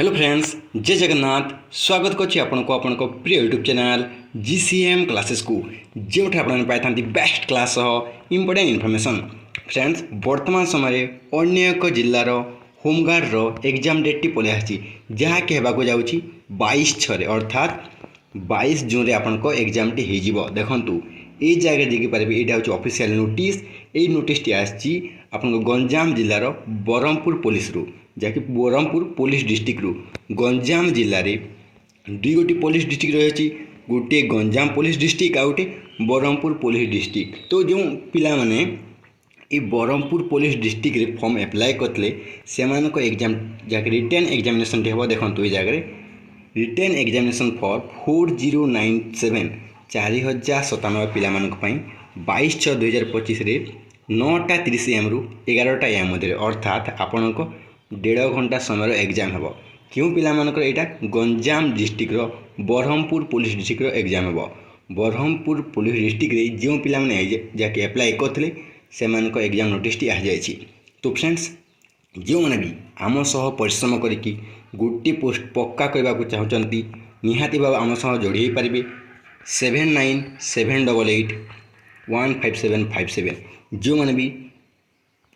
Hello friends, जय जगन्नाथ। स्वागत करछि आपनको आपनको प्रिय यूट्यूब चैनल जीसीएम क्लासेस को जोठे आपण पाई थांती best class important information. Friends, वर्तमान समय अन्य एक जिल्लार होमगार्ड रो एग्जाम डेट टी पले आछि जहाँकि हेबाको जाउछि 22/6 अर्थात 22 जून रे आपनको एग्जाम टी हेजिबो। देखंतु ए जगह देखि पारबे एटा होछि ऑफिशियल नोटिस। ए नोटिस टी आछि आपनको गंजाम जिल्लार बरहमपुर पुलिस रू जहाँकि बरहमपुर पुलिस डिस्ट्रिक्ट रू गंजाम जिले में दुई गोटी पुलिस डिस्ट्रिक्ट रही। गोटे गंजाम पुलिस डिस्ट्रिक्ट आ गोटे बरहमपुर पुलिस डिस्ट्रिक्ट। तो जो पिला माने ये बरहमपुर पुलिस डिस्ट्रिक्ट रे फॉर्म एप्लाय करते से एग्जाम जहाँ रिटेन एग्जामिनेशन हम देखो। ये जगह रिटेन एग्जामिनेशन फॉर 4097 4097 पिलामानंकपाई 22/6/2025 9:30 AM रू 11टा AM मध्य अर्थात आपण को 1.5 घंटा समय एग्जाम हम। क्यों पिलामानकर एटा Ganjam district Berhampur police district exam हम। बरहमपुर पुलिस डिस्ट्रिक्ट रे जो पिला माने जाके एप्लाय करते से एग्जाम नोटिस टी आ जाइए। तो फ्रेंड्स, जो मैंने भी आम सह परिश्रम करी गोटे पोस्ट पक्का करने को चाहते निहाती भाव आम सह जोड़ी पारे 7978815757। जो मैंने भी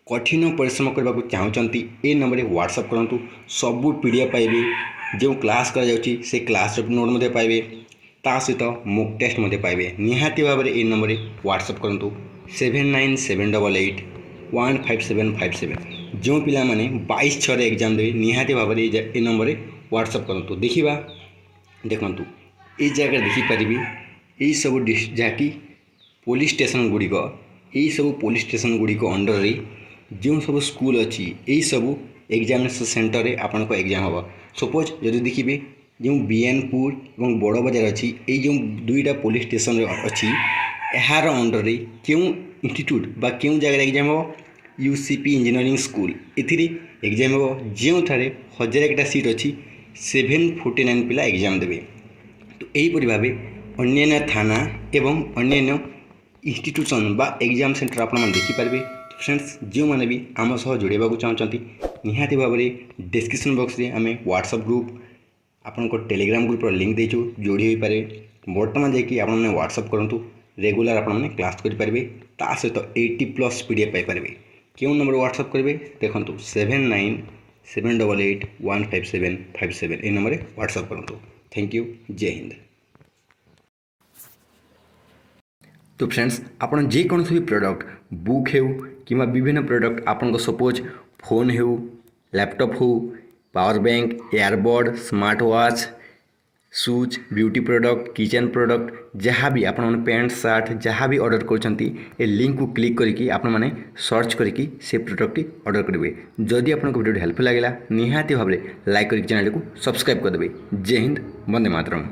कठिन परिश्रम करने को चाहते ए नंबर व्हाट्सअप करूँ। सबू पीडीएफ पाइबे जो क्लास से क्लास नोट पाइबे ता सहित मॉक टेस्ट पाइबे। निहाती भाव में ए नंबर व्हाट्सअप करूँ 7978815757। जो पिला माने 22/6 एग्जाम देवे निहाती भाव में ए नंबर व्हाट्सअप करूँ। देखा देखूँ ये जगह देखिपारे यही सब जहाँकि पुलिस स्टेशन गुड़िक यही सब पुलिस स्टेशन गुड़िक अंडर रे जो सब स्कूल अच्छी यही सब एग्जामिनेशन सेंटर रे आपन को एग्जाम हम। सपोज जदि देखिए जो बीएनपुर और बड़ बजार अच्छी ये जो दुईटा पुलिस स्टेशन अच्छी यार अंडर रे क्यों इंस्टीट्यूट बा क्यों जगह एग्जाम हम यूसीपी इंजीनियरिंग स्कूल एथिरे एग्जाम हम जो ठारे 1001टा सीट अच्छी 749 पिला एग्जाम देवे। तो यहीपरि भाव अन्य थाना एवं अन्य इंस्टीट्यूशन बा एग्जाम सेंटर आप देखिपारे। फ्रेंड्स, जो मैंने भी आम सह जोड़ाक चाहते निहाती भाव में डिस्क्रिप्शन बॉक्स रे आम व्हाट्सएप ग्रुप आपन को टेलीग्राम ग्रुप लिंक देचु जोड़ी हो पारे। बर्तमान जाकि आप व्हाट्सएप करूँ रेगुलर आप क्लास करेंगे ता सहित 80+ पीडीएफ पाइपर। क्यों नंबर व्हाट्सएप करेंगे देखो 7978815757 ये नंबर व्हाट्सएप करूँ। थैंक यू, जय हिंद। तो फ्रेंड्स, आपन जे कौन भी प्रोडक्ट बुक हो कि विभिन्न प्रोडक्ट आपन सपोज फोन हो लैपटॉप हो power bank earbud smart watch shoes beauty product kitchen product जहाँ भी आप पैंट सार्ट जहाँ भी ऑर्डर कर लिंक को क्लिक करके आप सर्च करके से प्रोडक्ट ऑर्डर करेंगे। जदि आपको वीडियो हेल्पफुल लगे निहाती भाव में लाइक करके चैनल को सब्सक्राइब करदे। जय हिंद, वंदे मातरम।